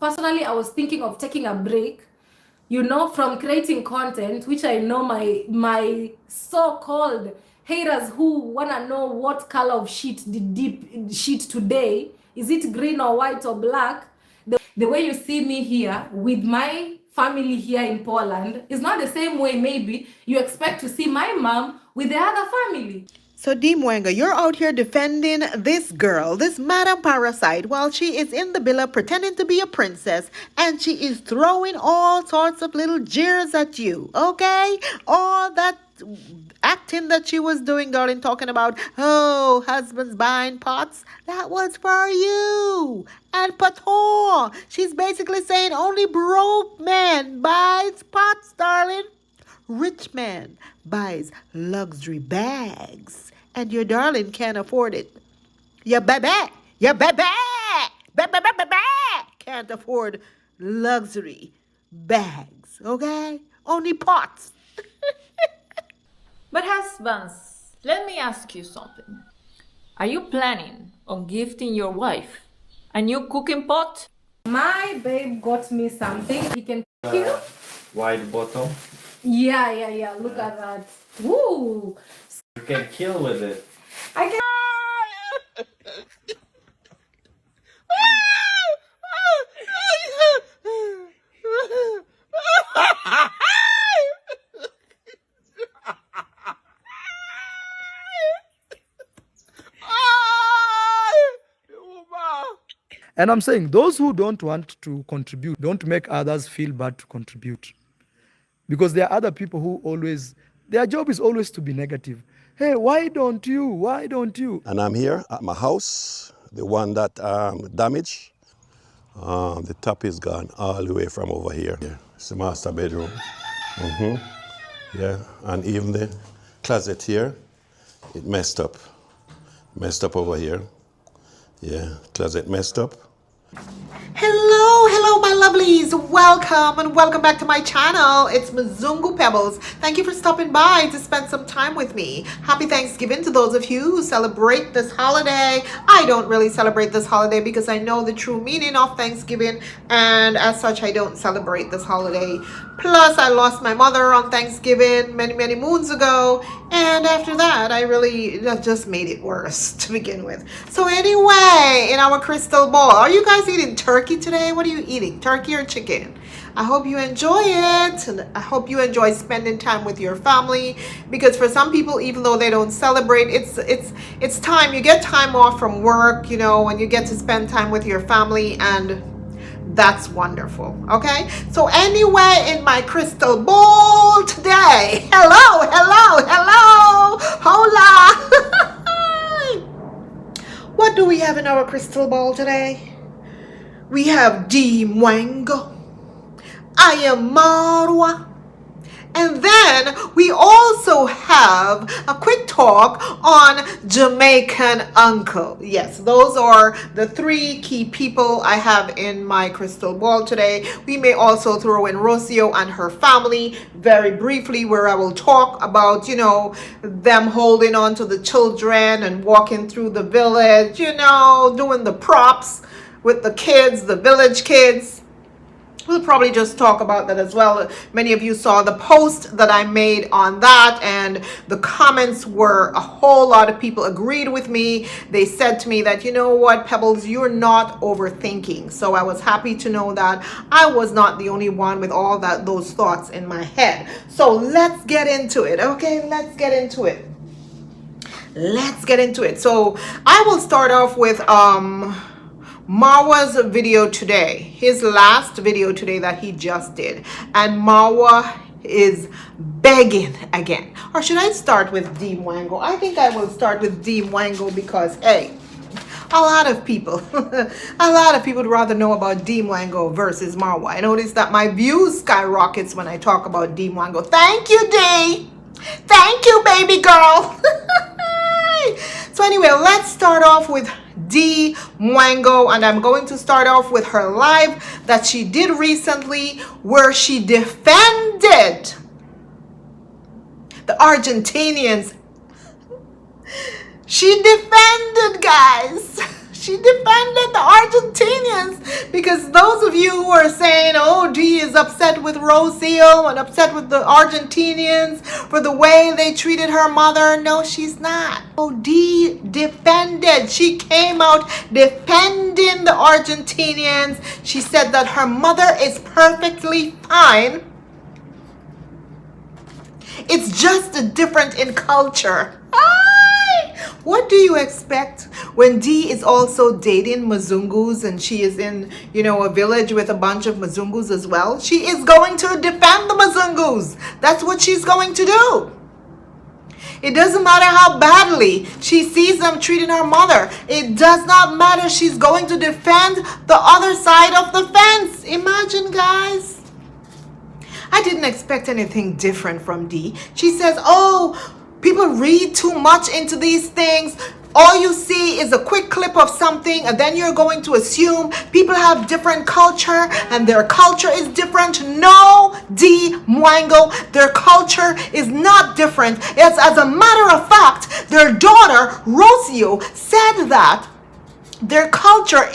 Personally, I was thinking of taking a break, from creating content, which I know my so-called haters who wanna know what color of sheet did Deep sheet today. Is it green or white or black? The way you see me here with my family here in Poland is not the same way maybe you expect to see my mom with the other family. So, Dee Mwango, you're out here defending this girl, this Madam Parasite, while she is in the villa pretending to be a princess, and she is throwing all sorts of little jeers at you, okay? All that acting that she was doing, darling, talking about, oh, husbands buying pots, that was for you. And Paton, she's basically saying only broke man buys pots, darling. Rich man buys luxury bags, and your darling can't afford it. Your baby, your baby, baby, can't afford luxury bags, okay? Only pots. But husbands, let me ask you something. Are you planning on gifting your wife a new cooking pot? My babe got me something. He can kill. Wide bottom. Yeah. Look at that. Woo! You can kill with it. I can. And I'm saying those who don't want to contribute, don't make others feel bad to contribute. Because there are other people who always, their job is always to be negative. Hey, why don't you? Why don't you? And I'm here at my house, the one that damaged. The top is gone all the way from over here. It's the master bedroom. Yeah, and even the closet here, it messed up. Messed up over here. Yeah, closet messed up. Hello, my lovelies. Welcome and welcome back to my channel. It's Mzungu Pebbles. Thank you for stopping by to spend some time with me. Happy Thanksgiving to those of you who celebrate this holiday. I don't really celebrate this holiday because I know the true meaning of Thanksgiving, and as such, I don't celebrate this holiday. Plus, I lost my mother on Thanksgiving many moons ago, and after that, that just made it worse to begin with. So anyway, in our crystal ball, are you guys eating turkey today? What are you eating, turkey or chicken? I hope you enjoy it, and I hope you enjoy spending time with your family, because for some people, even though they don't celebrate, it's time. You get time off from work, and you get to spend time with your family, and that's wonderful. Okay, so anyway, in my crystal ball today, hello, hola. What do we have in our crystal ball today? We have Dee Mwango, Iammarwa, and then we also have a quick talk on Jamaican Uncle. Yes, those are the three key people I have in my crystal ball today. We may also throw in Rocio and her family very briefly, where I will talk about, them holding on to the children and walking through the village, doing the props with the kids, the village kids. We'll probably just talk about that as well. Many of you saw the post that I made on that, and the comments were, a whole lot of people agreed with me. They said to me that, you know what, Pebbles, you're not overthinking. So I was happy to know that I was not the only one with all those thoughts in my head. So let's get into it, okay? Let's get into it. So I will start off with Marwa's video today, his last video today that he just did, and Marwa is begging again. Or should I start with Dee Mwango? I think I will start with Dee Mwango because, hey, a lot of people would rather know about Dee Mwango versus Marwa. I noticed that my views skyrockets when I talk about Dee Mwango. Thank you, Dee. Thank you, baby girl. So anyway, let's start off with Dee Mwango, and I'm going to start off with her live that she did recently, where she defended the Argentinians. She defended, guys. She defended the Argentinians because those of you who are saying, oh, Dee is upset with Rocio and upset with the Argentinians for the way they treated her mother. No, she's not. Oh, Dee defended. She came out defending the Argentinians. She said that her mother is perfectly fine. It's just different in culture. What do you expect when Dee is also dating Mzungus and she is in, a village with a bunch of Mzungus as well? She is going to defend the Mzungus. That's what she's going to do. It doesn't matter how badly she sees them treating her mother. It does not matter. She's going to defend the other side of the fence. Imagine, guys. I didn't expect anything different from Dee. She says, oh, people read too much into these things. All you see is a quick clip of something and then you're going to assume people have different culture and their culture is different. No, Dee Mwango, their culture is not different. It's, as a matter of fact, their daughter, Rocio, said that in their culture,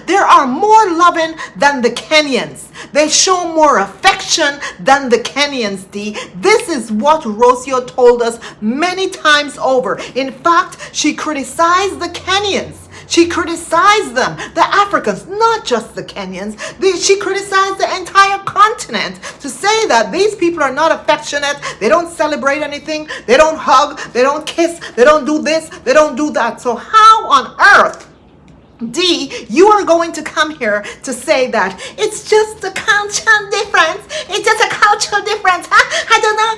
they are more loving than the Kenyans. They show more affection than the Kenyans, Dee. This is what Rocio told us many times over. In fact, she criticized the Kenyans. She criticized them, the Africans, not just the Kenyans. She criticized the entire continent to say that these people are not affectionate. They don't celebrate anything. They don't hug. They don't kiss. They don't do this. They don't do that. So how on earth, Dee, you are going to come here to say that it's just a cultural difference. It's just a cultural difference. I don't know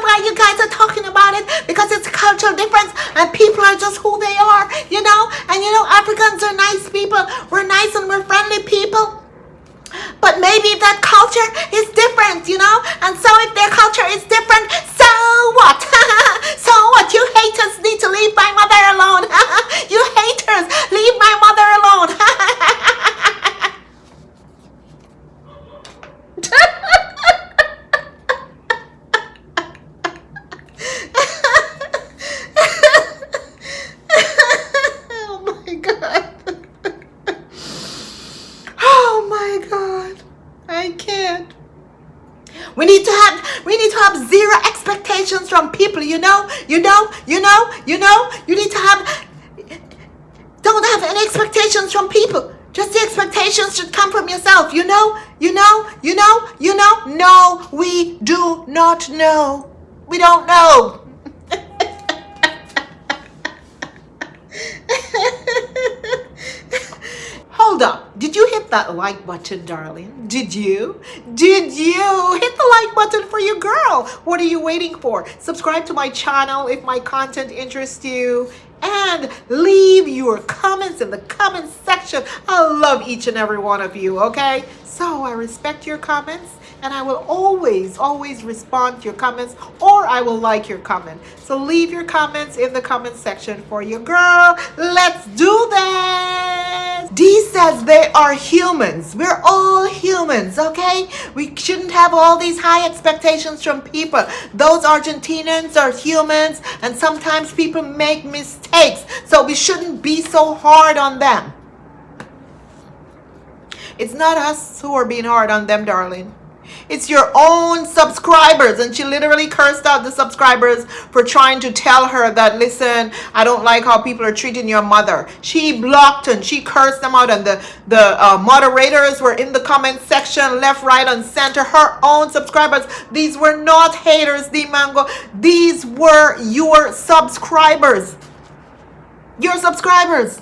why you guys are talking about it, because it's a cultural difference and people are just who they are, And Africans are nice people. We're nice and we're friendly people. But maybe that culture is different, And so if their culture is different, so what? So what? You haters need to leave my mother alone. You haters, leave my mother alone. Oh my God. Oh my God. I can't. We need to have zero expectations from people, You need to don't have any expectations from people. Just the expectations should come from yourself, No, we do not know. We don't know. Hold up. Did you hit that like button, darling? Did you? Hit the like button for your girl. What are you waiting for? Subscribe to my channel if my content interests you. And leave your comments in the comment section. I love each and every one of you, okay? So I respect your comments. And I will always respond to your comments, or I will like your comment. So leave your comments in the comment section for your girl. Let's do this. Dee says they are humans. We're all humans, okay? We shouldn't have all these high expectations from people. Those Argentinians are humans, and sometimes people make mistakes. So we shouldn't be so hard on them. It's not us who are being hard on them, darling. It's your own subscribers. And she literally cursed out the subscribers for trying to tell her that, listen, I don't like how people are treating your mother. She blocked and she cursed them out. And the moderators were in the comment section, left, right, and center. Her own subscribers. These were not haters, Dee Mwango. These were your subscribers. Your subscribers.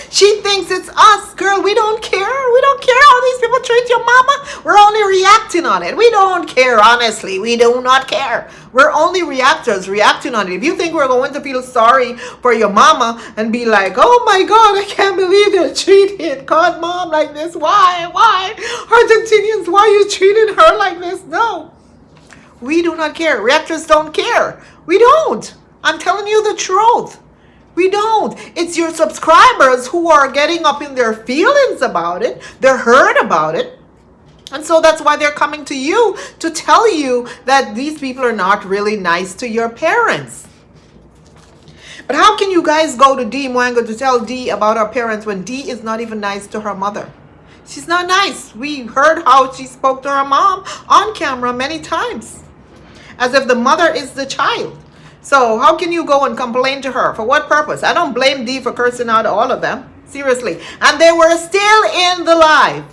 She thinks it's us, girl. We don't care. We don't care how these people treat your mama. We're only reacting on it. We don't care, honestly. We do not care. We're only reactors reacting on it. If you think we're going to feel sorry for your mama and be like, oh my God, I can't believe they're treating God mom like this. Why? Argentinians, why are you treating her like this? No. We do not care. Reactors don't care. We don't. I'm telling you the truth. We don't. It's your subscribers who are getting up in their feelings about it. They're hurt about it. And so that's why they're coming to you to tell you that these people are not really nice to your parents. But how can you guys go to Dee Mwango to tell Dee about her parents when Dee is not even nice to her mother? She's not nice. We heard how she spoke to her mom on camera many times, as if the mother is the child. So how can you go and complain to her? For what purpose? I don't blame Dee for cursing out all of them. Seriously. And they were still in the live,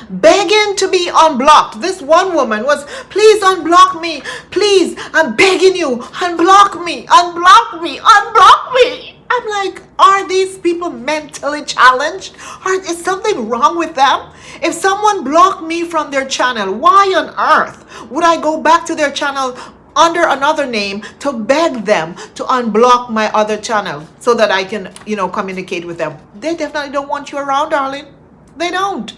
begging to be unblocked. This one woman was, please unblock me. Please, I'm begging you. Unblock me. Unblock me. Unblock me. I'm like, are these people mentally challenged? Or is something wrong with them? If someone blocked me from their channel, why on earth would I go back to their channel under another name to beg them to unblock my other channel so that I can, communicate with them? They definitely don't want you around, darling. They don't.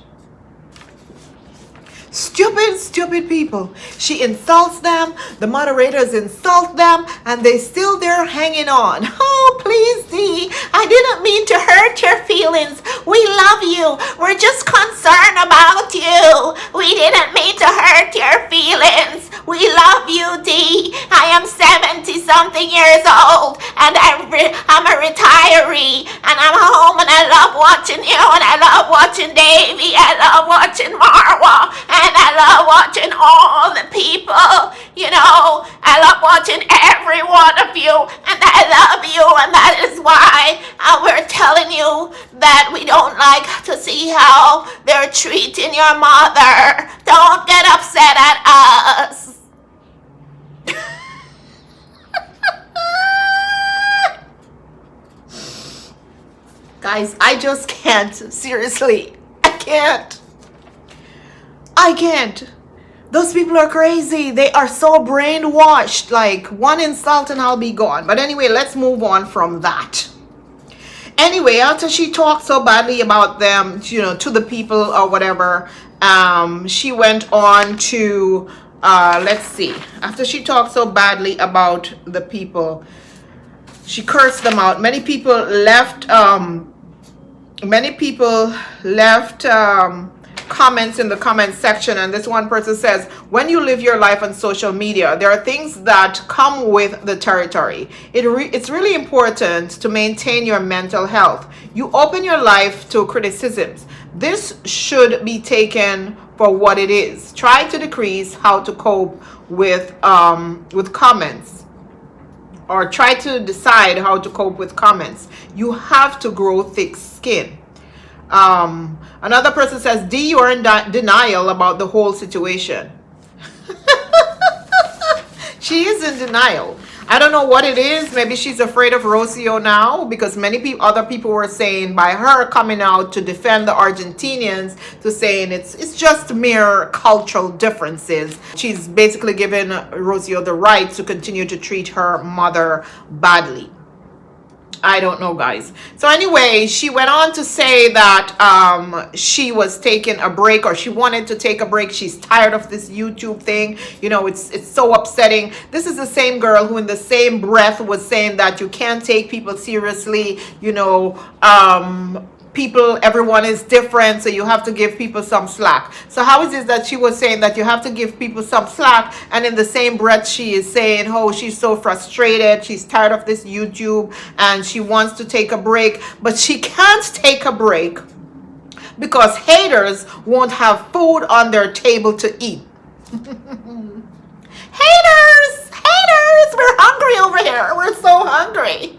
Stupid people. She insults them, the moderators insult them, and they still there hanging on. Oh, please, Dee, I didn't mean to hurt your feelings. We love you. We're just concerned about you. We didn't mean to hurt your feelings. We love you, Dee. I am 70-something years old, and I'm a retiree, and I'm home, and I love watching you, and I love watching Davy. I love watching Marwa, and I love watching all the people, I love watching every one of you, and I love you, and that is why we're telling you that we don't like to see how they're treating your mother. Don't get upset at us. Guys, I just can't. Seriously, I can't. Those people are crazy. They are so brainwashed. Like, one insult and I'll be gone. But anyway, let's move on from that. Anyway, after she talked so badly about them, to the people or whatever, she went on to, let's see. After she talked so badly about the people, she cursed them out. Many people left comments in the comment section, and this one person says, when you live your life on social media, there are things that come with the territory. It's really important to maintain your mental health. You open your life to criticisms. This should be taken for what it is. Try to decrease how to cope with comments, or try to decide how to cope with comments. You have to grow thick skin. Another person says, Dee, you are in denial about the whole situation. She is in denial. I don't know what it is. Maybe she's afraid of Rocio now, because many other people were saying, by her coming out to defend the Argentinians, to saying it's just mere cultural differences. She's basically given Rocio the right to continue to treat her mother badly. I don't know, guys. So anyway, she went on to say that she was taking a break, or she wanted to take a break. She's tired of this YouTube thing. It's so upsetting. This is the same girl who in the same breath was saying that you can't take people seriously. Everyone is different, so you have to give people some slack. So how is it that she was saying that you have to give people some slack, and in the same breath she is saying, oh, she's so frustrated, she's tired of this YouTube, and she wants to take a break, but she can't take a break because haters won't have food on their table to eat. Haters, we're hungry over here. We're so hungry.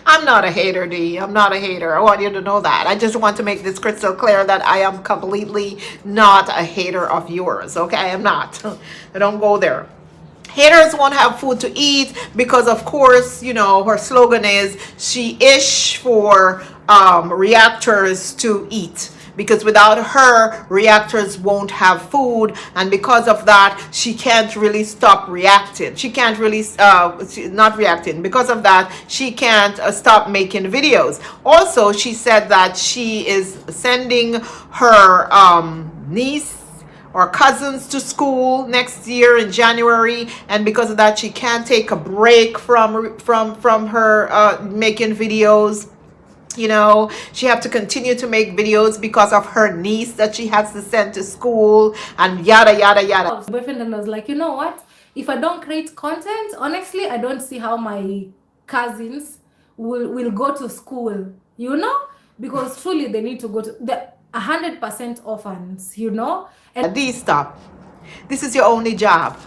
I'm not a hater, Dee. I'm not a hater. I want you to know that. I just want to make this crystal clear that I am completely not a hater of yours. Okay, I am not. I don't go there. Haters won't have food to eat because, of course, her slogan is she ish for reactors to eat. Because without her, reactors won't have food, and because of that, she can't really stop reacting. She can't really not reacting. Because of that, she can't stop making videos. Also, she said that she is sending her niece or cousins to school next year in January, and because of that, she can't take a break from her making videos. She have to continue to make videos because of her niece that she has to send to school, and yada yada yada. Boyfriend, and I was like, you know what? if I don't create content, honestly, I don't see how my cousins will go to school, you know, because truly they need to go to the 100% orphans, you know. And Dee, stop. This is your only job.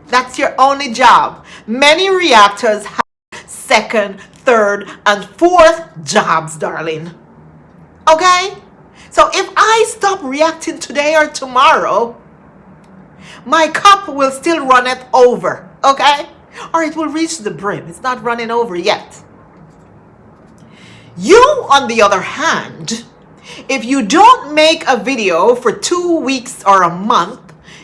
That's your only job. Many reactors have second, third, and fourth jobs, darling. Okay? So if I stop reacting today or tomorrow, my cup will still runneth over. Okay? Or it will reach the brim. It's not running over yet. You, on the other hand, if you don't make a video for 2 weeks or a month,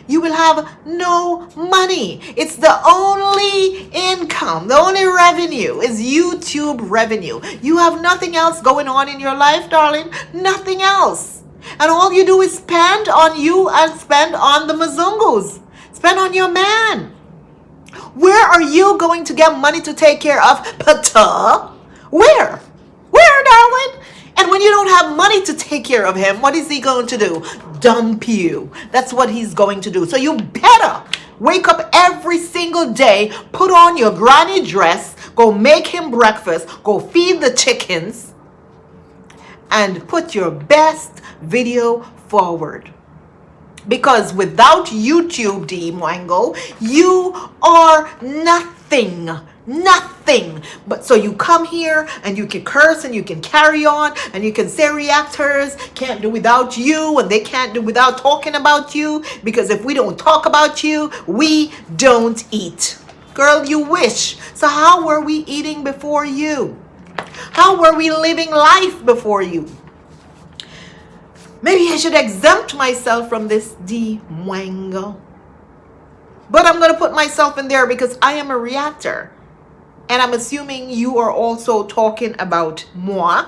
you will have no money. It's the only income, the only revenue is YouTube revenue. You have nothing else going on in your life, darling. Nothing else. And all you do is spend on you and spend on the Mzungus. Spend on your man. Where are you going to get money to take care of Pata? Where? Where, darling? And when you don't have money to take care of him, what is he going to do? Dump you. That's what he's going to do. So you better wake up every single day, put on your granny dress, go make him breakfast, go feed the chickens, and put your best video forward. Because without YouTube, Dee Mwango, you are nothing. Nothing. But so you come here and you can curse and you can carry on and you can say reactors can't do without you and they can't do without talking about you, because if we don't talk about you, we don't eat. Girl, you wish. So how were we eating before you? How were we living life before you? Maybe I should exempt myself from this, Dee Mwango. But I'm going to put myself in there because I am a reactor. And I'm assuming you are also talking about moi.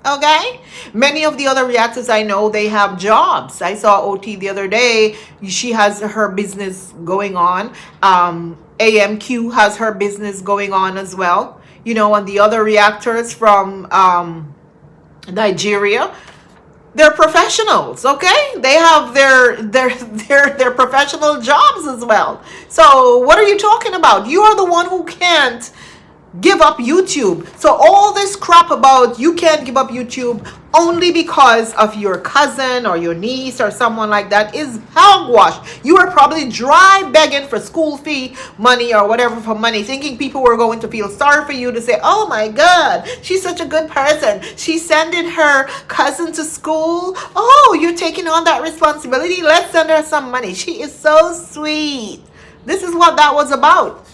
Okay? Many of the other reactors I know, they have jobs. I saw OT the other day. She has her business going on. AMQ has her business going on as well. You know, and the other reactors from Nigeria, they're professionals, okay? They have their professional jobs as well. So what are you talking about? You are the one who can't give up YouTube. So all this crap about you can't give up YouTube only because of your cousin or your niece or someone like that is hogwash. You are probably dry begging for school fee money or whatever for money, thinking people were going to feel sorry for you to say, oh my God, she's such a good person. She's sending her cousin to school. Oh, you're taking on that responsibility. Let's send her some money. She is so sweet. This is what that was about.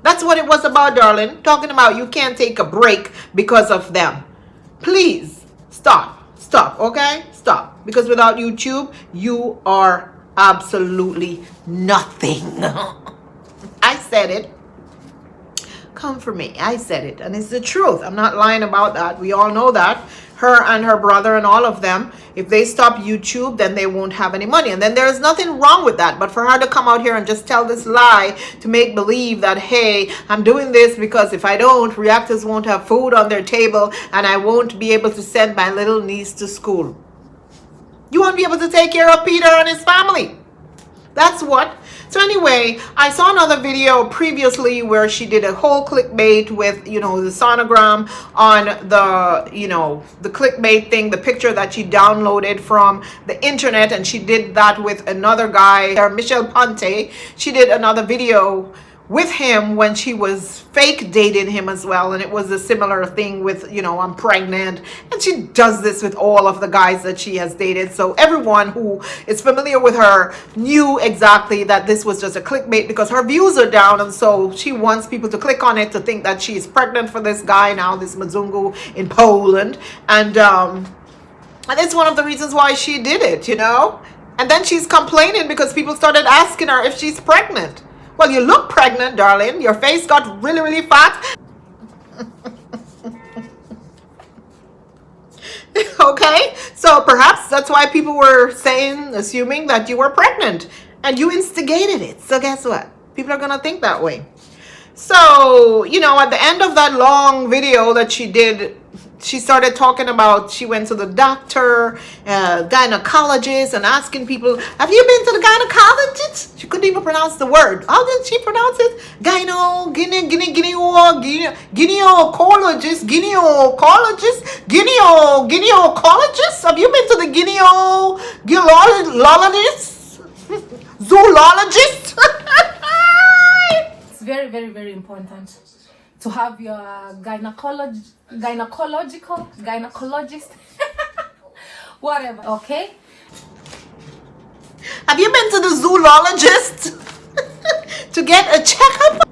That's what it was about, darling. Talking about you can't take a break because of them. Please, stop. Stop, okay? Stop. Because without YouTube, you are absolutely nothing. I said it. Come for me. I said it. And it's the truth. I'm not lying about that. We all know that. Her and her brother and all of them, if they stop YouTube, then they won't have any money. And then there's nothing wrong with that. But for her to come out here and just tell this lie to make believe that, hey, I'm doing this because if I don't, reactors won't have food on their table and I won't be able to send my little niece to school. You won't be able to take care of Peter and his family. That's what. So anyway, I saw another video previously where she did a whole clickbait with, you know, the sonogram on the, you know, the clickbait thing, the picture that she downloaded from the internet. And she did that with another guy, Michelle Ponte. She did another video with him when she was fake dating him as well, and it was a similar thing with, you know, I'm pregnant, and she does this with all of the guys that she has dated. So everyone who is familiar with her knew exactly that this was just a clickbait because her views are down, and so she wants people to click on it to think that she's pregnant for this guy now, this Mzungu in Poland, and it's one of the reasons why she did it, you know. And then she's complaining because people started asking her if she's pregnant. Well, you look pregnant, darling. Your face got really, really fat. Okay? So perhaps that's why people were assuming that you were pregnant. And you instigated it. So guess what? People are going to think that way. So, you know, at the end of that long video that she did she started talking about she went to the doctor, gynecologist, and asking people, have you been to the gynecologist? She couldn't even pronounce the word. How did she pronounce it? Gynecologist. Have you been to the gynecologist? Zoologist? It's very, very, very important to have your gynecologist, whatever, okay? Have you been to the zoologist to get a checkup?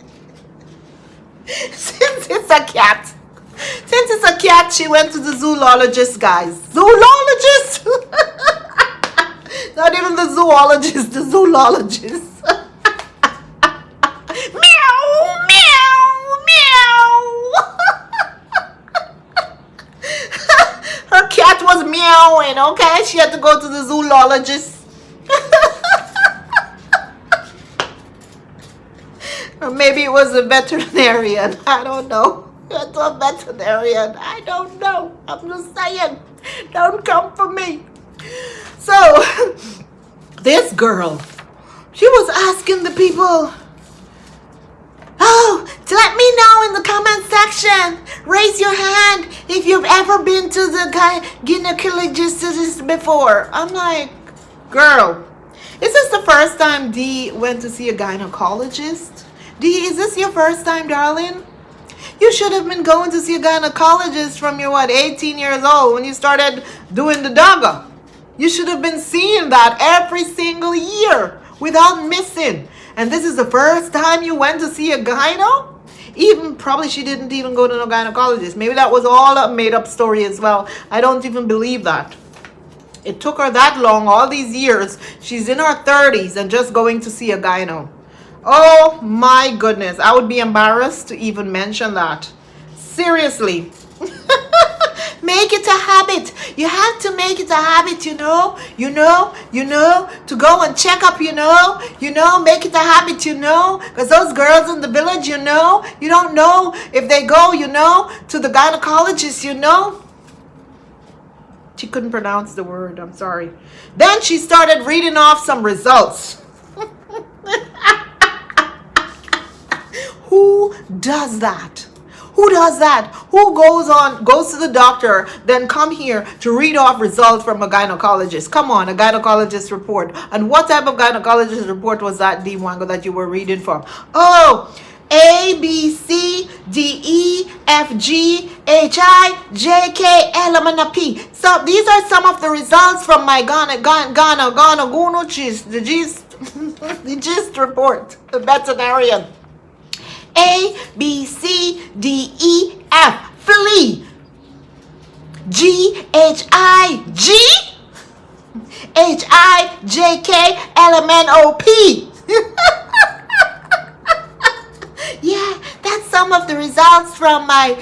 Since it's a cat. Since it's a cat, she went to the zoologist, guys. Zoologist! Not even the zoologist, the zoologist. Her cat was meowing, okay? She had to go to the zoologist. Or maybe it was a veterinarian. I don't know. It's a veterinarian. I don't know. I'm just saying. Don't come for me. So, this girl, she was asking the people, oh, let me know in the comment section. Raise your hand if you've ever been to the gynecologist before. I'm like, girl, is this the first time Dee went to see a gynecologist? Dee, is this your first time, darling? You should have been going to see a gynecologist from your, 18 years old when you started doing the dogger. You should have been seeing that every single year without missing. And this is the first time you went to see a gyno? Even probably she didn't even go to no gynecologist. Maybe that was all a made up story as well. I don't even believe that. It took her that long, all these years. She's in her 30s and just going to see a gyno. Oh my goodness. I would be embarrassed to even mention that. Seriously. Make it a habit. You have to make it a habit, to go and check up, make it a habit, because those girls in the village, you don't know if they go, to the gynecologist, She couldn't pronounce the word, I'm sorry. Then she started reading off some results. Who does that? Who does that? Who goes to the doctor, then come here to read off results from a gynecologist? Come on, a gynecologist report. And what type of gynecologist report was that, Dee Mwango, that you were reading from? Oh, A, B, C, D, E, F, G, H, I, J, K, L, M, N, P. So these are some of the results from my the gist report, the veterinarian. A, B, C, D, E, F. Flea. G, H, I, G. H, I, J, K, L, M, N, O, P. Yeah, that's some of the results from my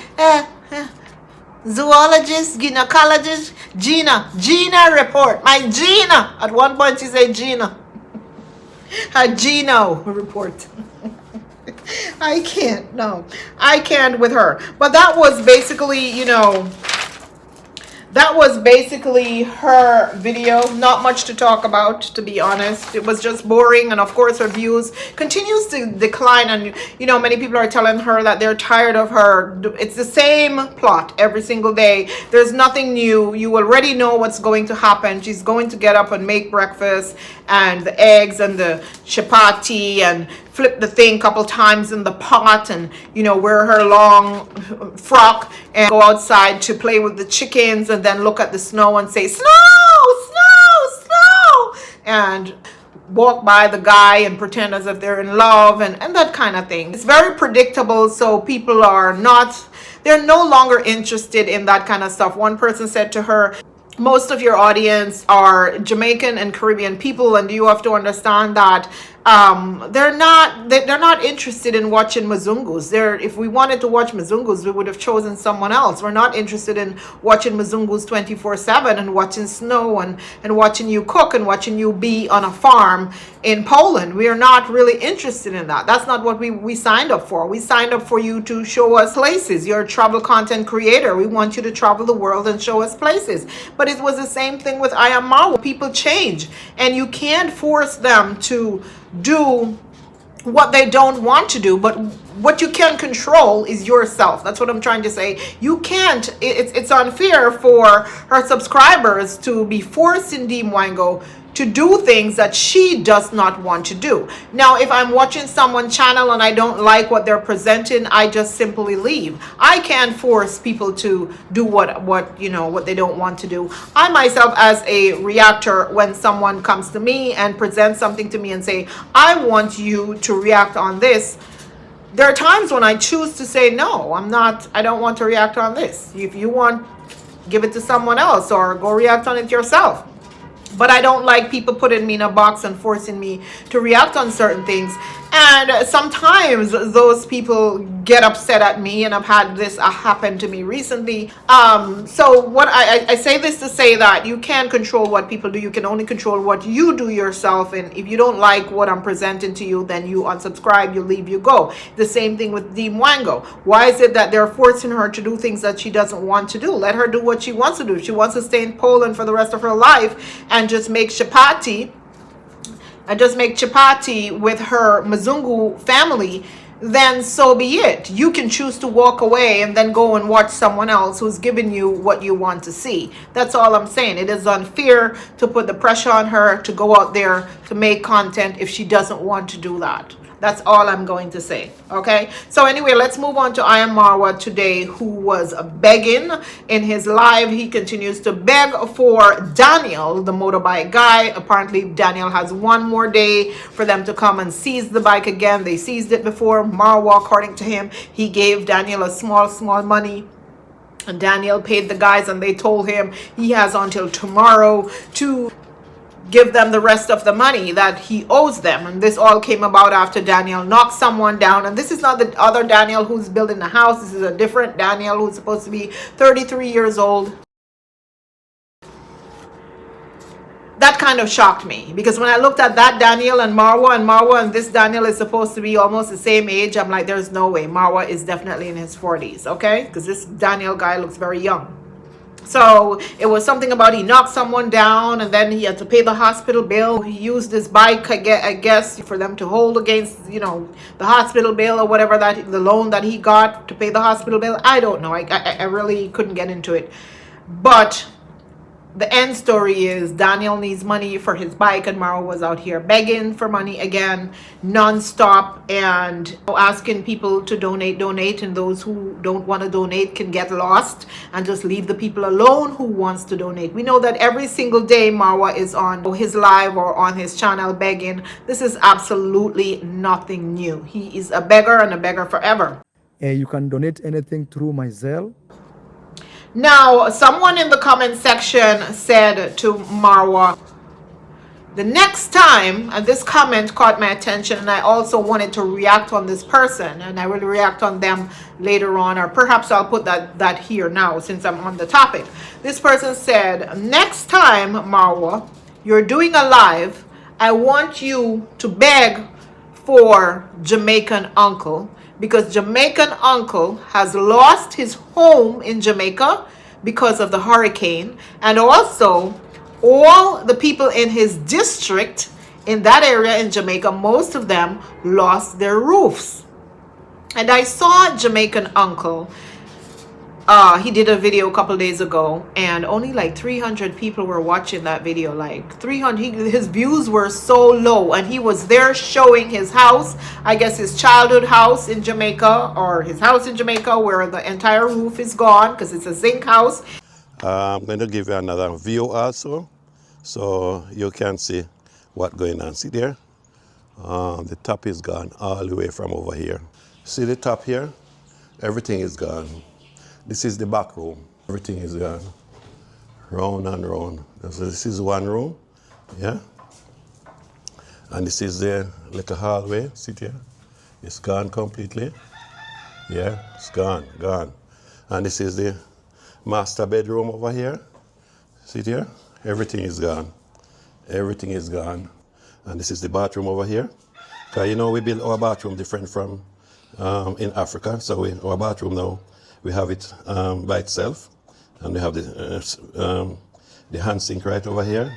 zoologist, gynecologist, Gina report. My Gina. At one point she said Gina. Her Gino report. I can't with her. But that was basically, that was basically her video. Not much to talk about, to be honest. It was just boring, and of course her views continues to decline, and many people are telling her that they're tired of her. It's the same plot every single day. There's nothing new. You already know what's going to happen. She's going to get up and make breakfast and the eggs and the chapati and flip the thing a couple times in the pot, and wear her long frock and go outside to play with the chickens, and then look at the snow and say snow, snow, snow, and walk by the guy and pretend as if they're in love, and that kind of thing. It's very predictable, so people they're no longer interested in that kind of stuff. One person said to her, most of your audience are Jamaican and Caribbean people, and you have to understand that they're not interested in watching Mzungus. If we wanted to watch Mzungus, we would have chosen someone else. We're not interested in watching Mzungus 24/7 and watching Snow and watching you cook and watching you be on a farm in Poland. We are not really interested in that. That's not what we signed up for. We signed up for you to show us places. You're a travel content creator. We want you to travel the world and show us places. But it was the same thing with Iammarwa. People change, and you can't force them to do what they don't want to do. But what you can control is yourself. That's what I'm trying to say. You can't, it's unfair for her subscribers to be forcing Dee Mwango to do things that she does not want to do. Now, if I'm watching someone's channel and I don't like what they're presenting, I just simply leave. I can't force people to do what they don't want to do. I myself, as a reactor, when someone comes to me and presents something to me and say, I want you to react on this, there are times when I choose to say, no, I don't want to react on this. If you want, give it to someone else or go react on it yourself. But I don't like people putting me in a box and forcing me to react on certain things. And sometimes those people get upset at me, and I've had this happen to me recently. So what I say this to say that you can't control what people do. You can only control what you do yourself. And if you don't like what I'm presenting to you, then you unsubscribe, you leave, you go. The same thing with Dee Mwango. Why is it that they're forcing her to do things that she doesn't want to do? Let her do what she wants to do. If she wants to stay in Poland for the rest of her life and just make chapati with her Mzungu family, then so be it. You can choose to walk away and then go and watch someone else who's giving you what you want to see. That's all I'm saying. It is unfair to put the pressure on her to go out there to make content if she doesn't want to do that. That's all I'm going to say. Okay, so anyway, let's move on to Iammarwa today, who was begging in his live. He continues to beg for Daniel, the motorbike guy. Apparently Daniel has one more day for them to come and seize the bike again. They seized it before. Marwa, according to him, he gave Daniel a small money, and Daniel paid the guys, and they told him he has until tomorrow to give them the rest of the money that he owes them. And this all came about after Daniel knocked someone down. And this is not the other Daniel who's building the house. This is a different Daniel who's supposed to be 33 years old. That kind of shocked me, because when I looked at that Daniel and Marwa and this Daniel is supposed to be almost the same age, I'm like, there's no way. Marwa is definitely in his 40s, okay? Because this Daniel guy looks very young. So it was something about he knocked someone down and then he had to pay the hospital bill. He used his bike, I guess, for them to hold against, the hospital bill or whatever, the loan that he got to pay the hospital bill. I don't know. I really couldn't get into it. But the end story is Daniel needs money for his bike, and Marwa was out here begging for money again, non-stop, and asking people to donate, and those who don't want to donate can get lost and just leave the people alone who wants to donate. We know that every single day Marwa is on his live or on his channel begging. This is absolutely nothing new. He is a beggar, and a beggar forever. You can donate anything through my Zelle. Now, someone in the comment section said to Marwa, the next time, and this comment caught my attention, and I also wanted to react on this person, and I will react on them later on, or perhaps I'll put that here now since I'm on the topic. This person said, next time, Marwa, you're doing a live, I want you to beg for Jamaican Uncle, because Jamaican Uncle has lost his home in Jamaica because of the hurricane, and also all the people in his district in that area in Jamaica, most of them lost their roofs. And I saw Jamaican Uncle, he did a video a couple days ago, and only like 300 people were watching that video. Like 300, his views were so low, and he was there showing his house, I guess his childhood house in Jamaica, or his house in Jamaica where the entire roof is gone because it's a zinc house. I'm going to give you another view also, so you can see what's going on. See there? The top is gone all the way from over here. See the top here? Everything is gone. This is the back room. Everything is gone. Round and round. So this is one room, yeah? And this is the little hallway, see here? It's gone completely. Yeah, it's gone, gone. And this is the master bedroom over here. See here? Everything is gone. Everything is gone. And this is the bathroom over here. Because you know we build our bathroom different from in Africa. So our bathroom now, we have it by itself. And we have the hand sink right over here.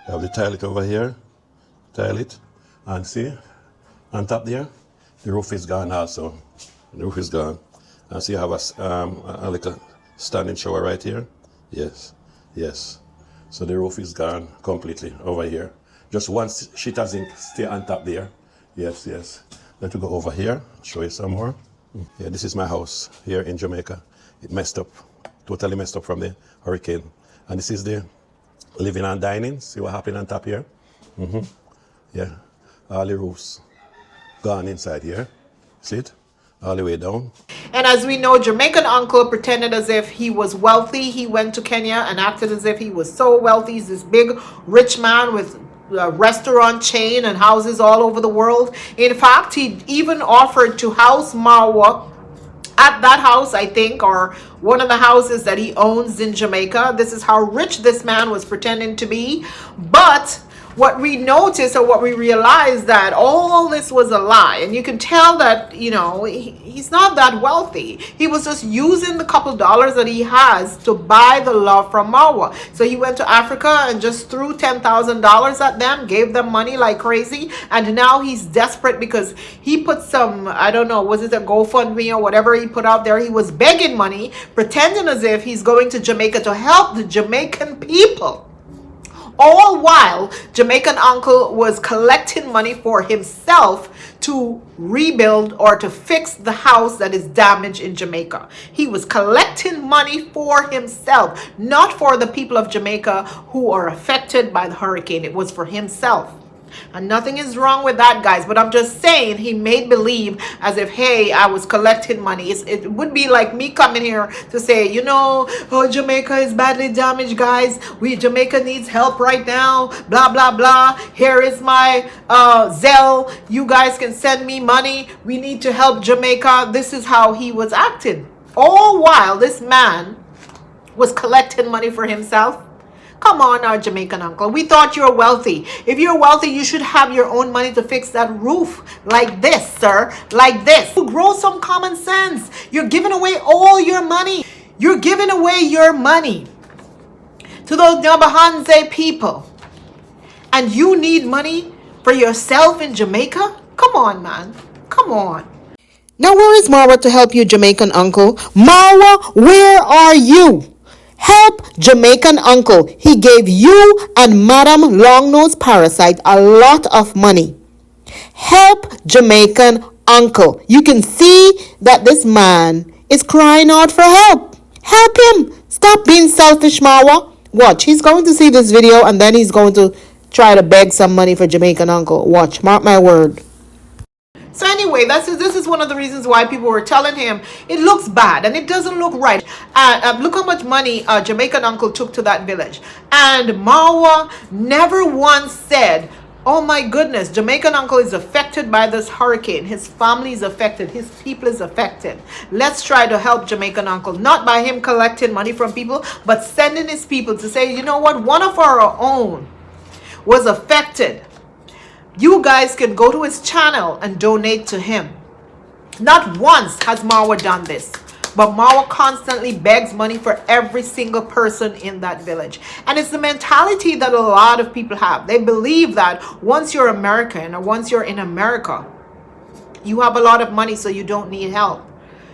We have the toilet over here. Toilet. And see, on top there, the roof is gone also. The roof is gone. And so you have a little standing shower right here. Yes, yes. So the roof is gone completely over here. Just one sheet of zinc stay on top there. Yes, yes. Let me go over here, show you some more. Yeah, this is my house here in Jamaica. It messed up, totally messed up from the hurricane. And this is the living and dining. See what happened on top here? Yeah, all the roofs gone inside here. See it? All the way down. And as we know, Jamaican Uncle pretended as if he was wealthy. He went to Kenya and acted as if he was so wealthy. He's this big rich man with a restaurant chain and houses all over the world. In fact, he even offered to house Marwa at that house, I think, or one of the houses that he owns in Jamaica. This is how rich this man was pretending to be. But what we noticed, or what we realized, that all this was a lie. And you can tell that, you know, he's not that wealthy. He was just using the couple dollars that he has to buy the love from Marwa. So he went to Africa and just threw $10,000 at them, gave them money like crazy. And now he's desperate because he put some, I don't know, was it a GoFundMe or whatever he put out there? He was begging money, pretending as if he's going to Jamaica to help the Jamaican people. All while Jamaican Uncle was collecting money for himself to rebuild or to fix the house that is damaged in Jamaica. He was collecting money for himself, not for the people of Jamaica who are affected by the hurricane. It was for himself. And nothing is wrong with that, guys, but I'm just saying he made believe as if, hey, I was collecting money. It would be like me coming here to say, you know, oh, Jamaica is badly damaged, guys. Jamaica needs help right now, blah blah blah. Here is my Zelle, you guys can send me money. We need to help Jamaica. This is how he was acting, all while this man was collecting money for himself. Come on, our Jamaican Uncle. We thought you were wealthy. If you're wealthy, you should have your own money to fix that roof like this, sir. Like this. Grow some common sense. You're giving away all your money. You're giving away your money to those Nyabahanze people. And you need money for yourself in Jamaica? Come on, man. Come on. Now, where is Marwa to help you, Jamaican Uncle? Marwa, where are you? Help Jamaican Uncle. He gave you and Madam Longnose Parasite a lot of money. Help Jamaican Uncle. You can see that this man is crying out for help. Help him. Stop being selfish, Marwa. Watch. He's going to see this video and then he's going to try to beg some money for Jamaican Uncle. Watch. Mark my word. So anyway, this is one of the reasons why people were telling him it looks bad and it doesn't look right. Look how much money Jamaican Uncle took to that village. And Marwa never once said, oh my goodness, Jamaican Uncle is affected by this hurricane. His family is affected. His people is affected. Let's try to help Jamaican Uncle. Not by him collecting money from people, but sending his people to say, you know what, one of our own was affected. You guys can go to his channel and donate to him. Not once has Marwa done this, but Marwa constantly begs money for every single person in that village. And it's the mentality that a lot of people have. They believe that once you're American or once you're in America, you have a lot of money so you don't need help.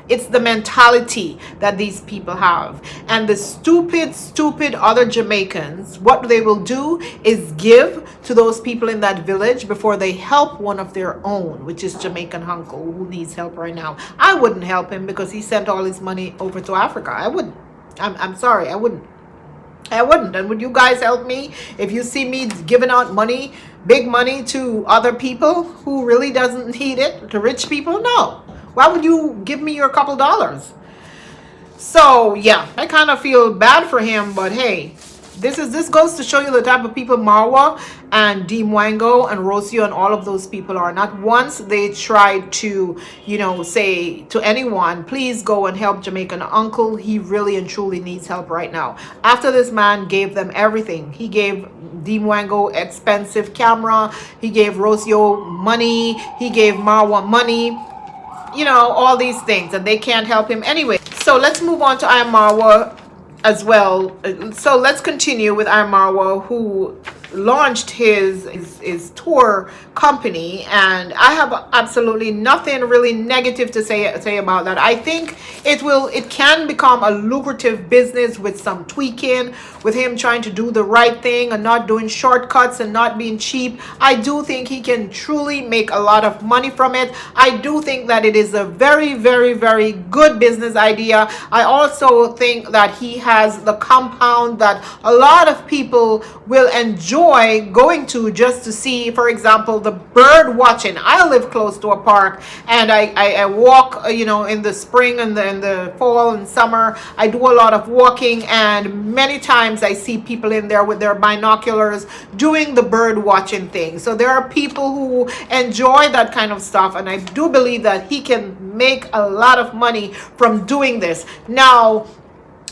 It's the mentality that these people have. And the stupid other Jamaicans, what they will do is give to those people in that village before they help one of their own, which is Jamaican Uncle, who needs help right now. I wouldn't help him because he sent all his money over to Africa. I wouldn't. I'm sorry, I wouldn't. I wouldn't. And would you guys help me if you see me giving out money, big money to other people who really doesn't need it, to rich people? No. Why would you give me your couple dollars? So, yeah, I kind of feel bad for him, but hey, This goes to show you the type of people Marwa and Dee Mwango and Rocio and all of those people are. Not once they tried to, say to anyone, please go and help Jamaican Uncle. He really and truly needs help right now. After this man gave them everything, he gave Dee Mwango expensive camera, he gave Rocio money, he gave Marwa money, all these things, and they can't help him anyway. So let's move on to Iammarwa as well. So let's continue with Iammarwa, who launched his tour company, and I have absolutely nothing really negative to say about that. I think it can become a lucrative business with some tweaking, with him trying to do the right thing and not doing shortcuts and not being cheap. I do think he can truly make a lot of money from it. I do think that it is a very, very, very good business idea. I also think that he has the compound that a lot of people will enjoy going to, just to see, for example, the bird watching. I live close to a park, and I walk, in the spring and the fall and summer. I do a lot of walking, and many times I see people in there with their binoculars doing the bird watching thing. So there are people who enjoy that kind of stuff, and I do believe that he can make a lot of money from doing this. Now,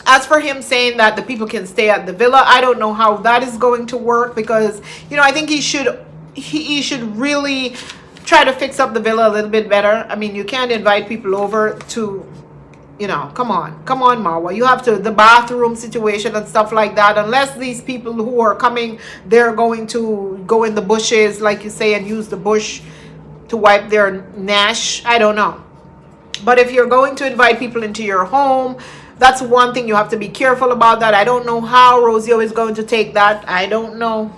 as for him saying that the people can stay at the villa, I don't know how that is going to work, because I think he should really try to fix up the villa a little bit better. I mean, you can't invite people over to, come on Marwa, you have to, the bathroom situation and stuff like that, unless these people who are coming, they're going to go in the bushes, like you say, and use the bush to wipe their nash. I don't know. But if you're going to invite people into your home, that's one thing you have to be careful about. That I don't know how Rocio is going to take that. I don't know,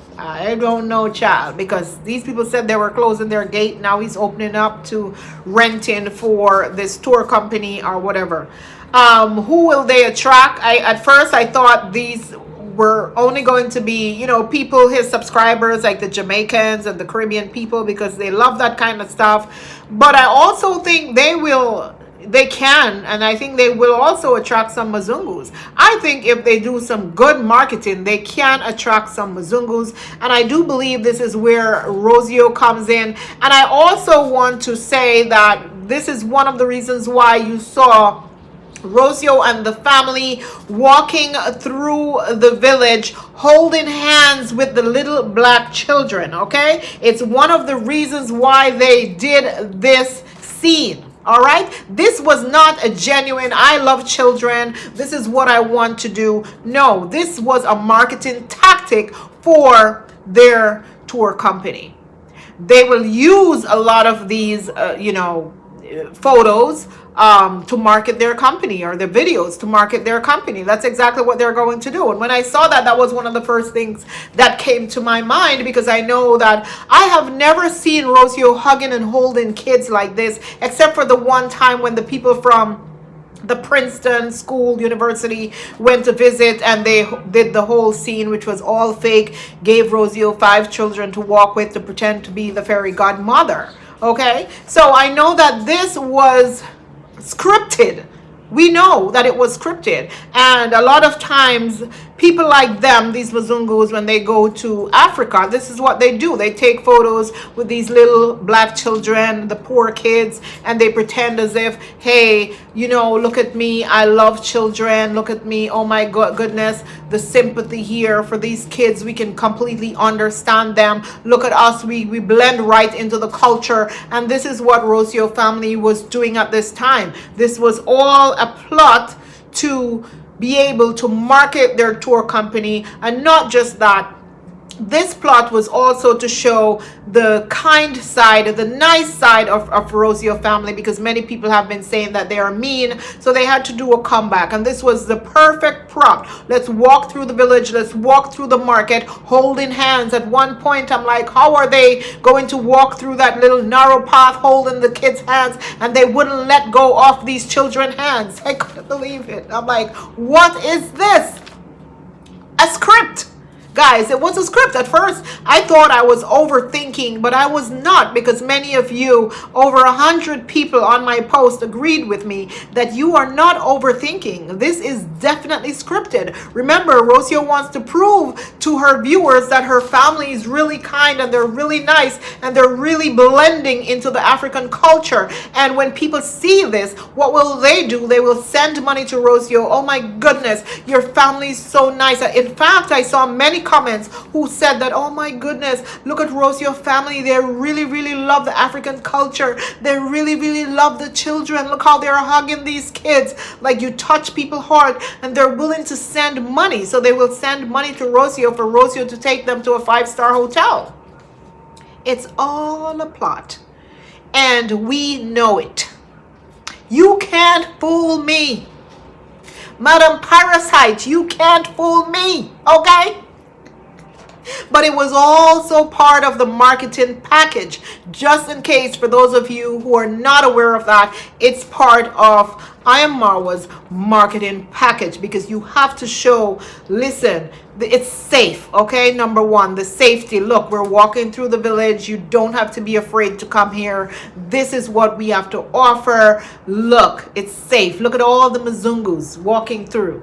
child, because these people said they were closing their gate. Now he's opening up to renting for this tour company or whatever. Who will they attract? At first I thought these were only going to be, people, his subscribers, like the Jamaicans and the Caribbean people, because they love that kind of stuff. But I also think they can, and I think they will also attract some Mzungus. I think if they do some good marketing, they can attract some Mzungus, and I do believe this is where Rocio comes in. And I also want to say that this is one of the reasons why you saw Rocio and the family walking through the village holding hands with the little black children. Okay, it's one of the reasons why they did this scene. All right, this was not a genuine, I love children, this is what I want to do. No, this was a marketing tactic for their tour company. They will use a lot of these photos to market their company, or the videos to market their company. That's exactly what they're going to do. And when I saw that, that was one of the first things that came to my mind, because I know that I have never seen Rocio hugging and holding kids like this, except for the one time when the people from the Princeton School University went to visit, and they did the whole scene, which was all fake, gave Rocio 5 children to walk with to pretend to be the fairy godmother. Okay, so I know that this was scripted. We know that it was scripted, and a lot of times people like them, these Mzungus, when they go to Africa, this is what they do. They take photos with these little black children, the poor kids, and they pretend as if, hey, look at me, I love children, look at me, oh my goodness, the sympathy here for these kids, we can completely understand them, look at us, we blend right into the culture. And this is what Rocio family was doing at this time. This was all a plot to be able to market their tour company. And not just that, this plot was also to show the kind side, the nice side of Rocio family, because many people have been saying that they are mean, so they had to do a comeback. And this was the perfect prop. Let's walk through the village, let's walk through the market holding hands. At one point I'm like, how are they going to walk through that little narrow path holding the kids' hands, and they wouldn't let go of these children's hands? I couldn't believe it. I'm like, what is this? A script. Guys, it was a script. At first, I thought I was overthinking, but I was not, because many of you, over 100 people on my post, agreed with me that you are not overthinking. This is definitely scripted. Remember, Rocio wants to prove to her viewers that her family is really kind and they're really nice and they're really blending into the African culture. And when people see this, what will they do? They will send money to Rocio. Oh my goodness, your family is so nice. In fact, I saw many comments who said that, oh my goodness, look at Rocio family. They really love the African culture. They really love the children. Look how they're hugging these kids. Like, you touch people's heart, and they're willing to send money. So they will send money to Rocio for Rocio to take them to a 5-star hotel. It's all a plot, and we know it. You can't fool me. Madam Parasite, you can't fool me, okay? But it was also part of the marketing package. Just in case, for those of you who are not aware of that, it's part of Iammarwa's marketing package, because you have to show, listen, it's safe, okay? Number one, the safety. Look, we're walking through the village. You don't have to be afraid to come here. This is what we have to offer. Look, it's safe. Look at all the Mzungus walking through.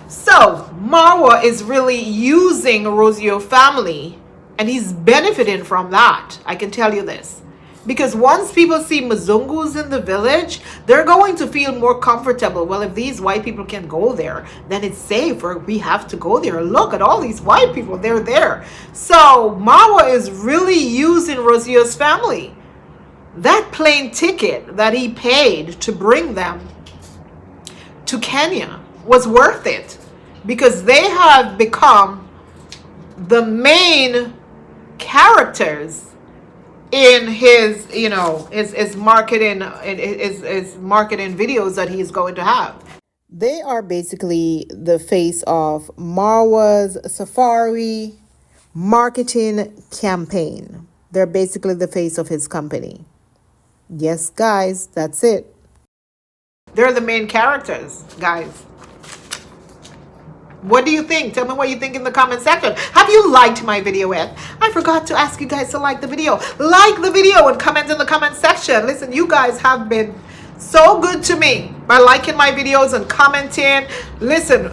So Marwa is really using Rocio family, and he's benefiting from that. I can tell you this, because once people see Mzungus in the village, they're going to feel more comfortable. Well, if these white people can go there, then it's safe, or we have to go there. Look at all these white people, they're there. So Marwa is really using Rocio's family. That plane ticket that he paid to bring them to Kenya was worth it, because they have become the main characters in his, you know, his marketing, his marketing videos that he's going to have. They are basically the face of Marwa's safari marketing campaign. They're basically the face of his company. Yes, guys, that's it. They're the main characters, guys. What do you think? Tell me what you think in the comment section. Have you liked my video yet? I forgot to ask you guys to like the video. Like the video and comment in the comment section. Listen, you guys have been so good to me by liking my videos and commenting. Listen,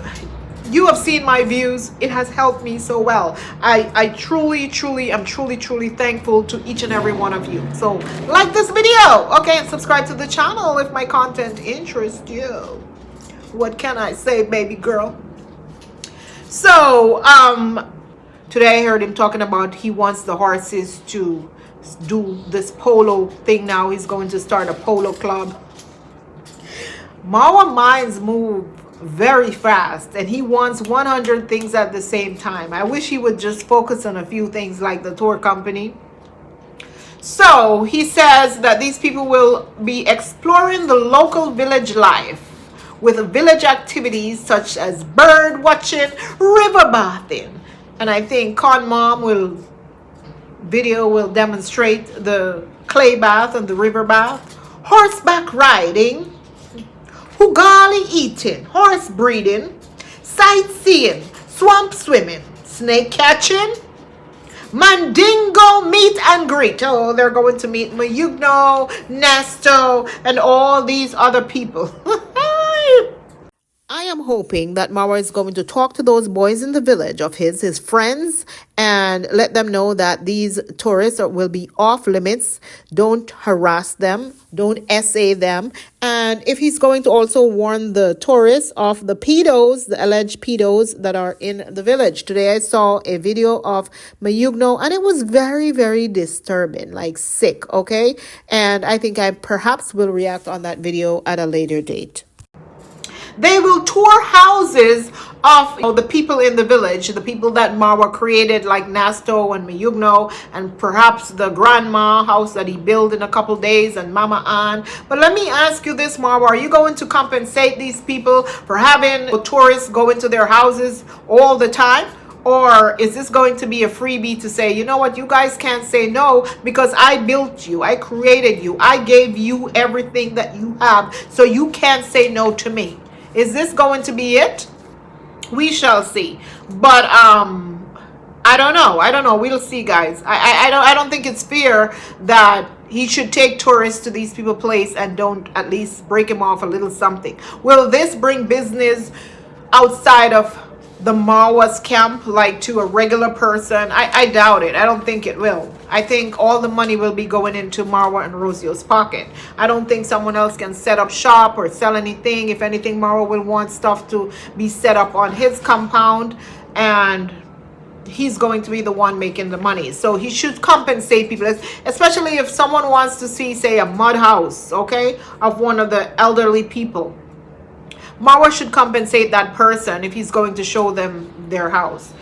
you have seen my views. It has helped me so well. I truly am truly thankful to each and every one of you. So like this video, okay, and subscribe to the channel if my content interests you. What can I say, baby girl? So today I heard him talking about he wants the horses to do this polo thing now. He's going to start a polo club. Marwa minds move very fast, and he wants 100 things at the same time. I wish he would just focus on a few things, like the tour company. So he says that these people will be exploring the local village life with village activities such as bird watching, river bathing, and I think Con Mom will demonstrate the clay bath and the river bath, horseback riding, ugali eating, horse breeding, sightseeing, swamp swimming, snake catching, Mandingo meet and greet. Oh, they're going to meet Mayugno, Nesto, and all these other people. I am hoping that Marwa is going to talk to those boys in the village of his friends, and let them know that these tourists will be off limits. Don't harass them. Don't essay them. And if he's going to also warn the tourists of the pedos, the alleged pedos that are in the village. Today I saw a video of Mayugno, and it was very disturbing, like sick, okay? And I think I perhaps will react on that video at a later date. They will tour houses of the people in the village, the people that Marwa created, like Nasto and Mayugno, and perhaps the grandma house that he built in a couple days, and Mama Ann. But let me ask you this, Marwa, are you going to compensate these people for having tourists go into their houses all the time? Or is this going to be a freebie to say, you know what, you guys can't say no because I built you, I created you, I gave you everything that you have, so you can't say no to me? Is this going to be it? We shall see. But I don't know. I don't know. We'll see, guys. I don't think it's fair that he should take tourists to these people place and don't at least break him off a little something. Will this bring business outside of the Marwa's camp, like to a regular person? I doubt it. I don't think it will. I think all the money will be going into Marwa and Rocio's pocket. I don't think someone else can set up shop or sell anything. If anything, Marwa will want stuff to be set up on his compound, and he's going to be the one making the money. So he should compensate people, especially if someone wants to see, say, a mud house, okay, of one of the elderly people. Marwa should compensate that person if he's going to show them their house.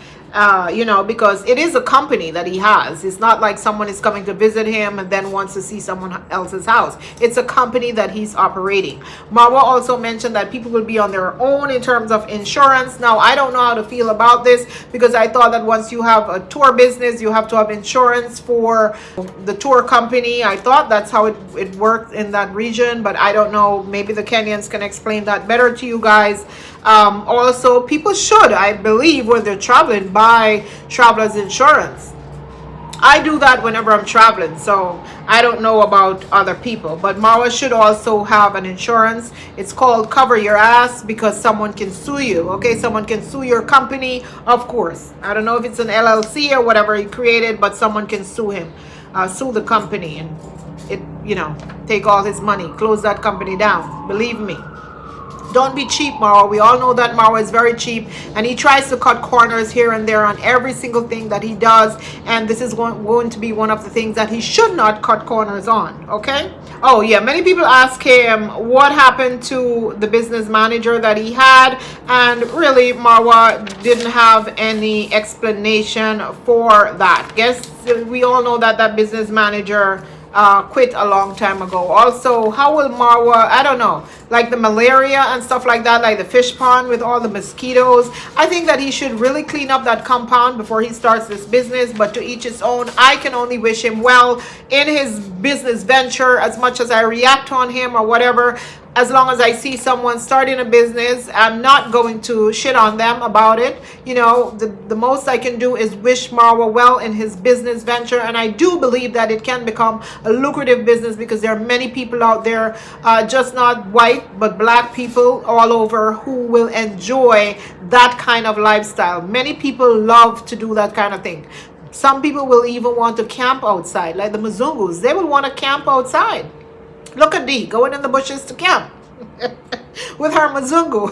You know, because it is a company that he has. It's not like someone is coming to visit him and then wants to see someone else's house. It's a company that he's operating. Marwa also mentioned that people will be on their own in terms of insurance. Now, I don't know how to feel about this, because I thought that once you have a tour business, you have to have insurance for the tour company. I thought that's how it worked in that region, but I don't know. Maybe the Kenyans can explain that better to you guys. Also, people should, I believe, when they're traveling, buy traveler's insurance. I do that whenever I'm traveling, so I don't know about other people. But Marwa should also have an insurance. It's called Cover Your Ass, because someone can sue you, okay? Someone can sue your company, of course. I don't know if it's an LLC or whatever he created, but someone can sue him, sue the company, and it, you know, take all his money, close that company down. Believe me. Don't be cheap, Marwa. We all know that Marwa is very cheap, and he tries to cut corners here and there on every single thing that he does, and this is going to be one of the things that he should not cut corners on, okay? Oh yeah, many people ask him what happened to the business manager that he had, and really Marwa didn't have any explanation for that. Guess we all know that that business manager quit a long time ago. Also, how will Marwa, I don't know, like the malaria and stuff like that, like the fish pond with all the mosquitoes, I think that he should really clean up that compound before he starts this business. But to each his own. I can only wish him well in his business venture. As much as I react on him or whatever, as long as I see someone starting a business, I'm not going to shit on them about it. You know, the most I can do is wish Marwa well in his business venture, and I do believe that it can become a lucrative business, because there are many people out there, just not white but black people all over, who will enjoy that kind of lifestyle. Many people love to do that kind of thing. Some people will even want to camp outside, like the Mzungus. They will want to camp outside. Look at Dee going in the bushes to camp with her Mzungu.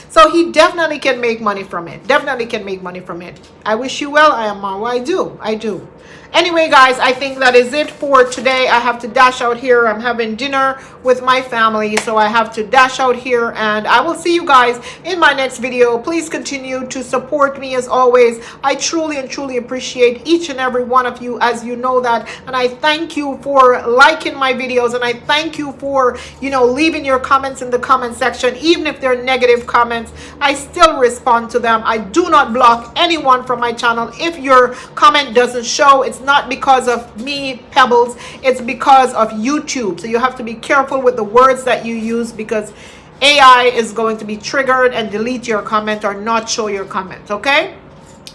So he definitely can make money from it. Definitely can make money from it. I wish you well, Iammarwa. I do. Anyway, guys, I think that is it for today. I have to dash out here. I'm having dinner with my family, so I have to dash out here, and I will see you guys in my next video. Please continue to support me as always. I truly and truly appreciate each and every one of you, as you know that, and I thank you for liking my videos, and I thank you for, you know, leaving your comments in the comment section. Even if they're negative comments, I still respond to them. I do not block anyone from my channel. If your comment doesn't show, it's not because of me, Pebbles, it's because of YouTube. So you have to be careful with the words that you use, because AI is going to be triggered and delete your comment or not show your comment. Okay,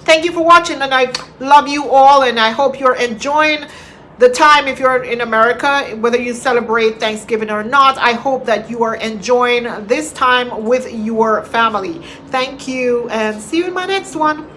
thank you for watching, and I love you all, and I hope you're enjoying the time. If you're in America, whether you celebrate Thanksgiving or not, I hope that you are enjoying this time with your family. Thank you, and see you in my next one.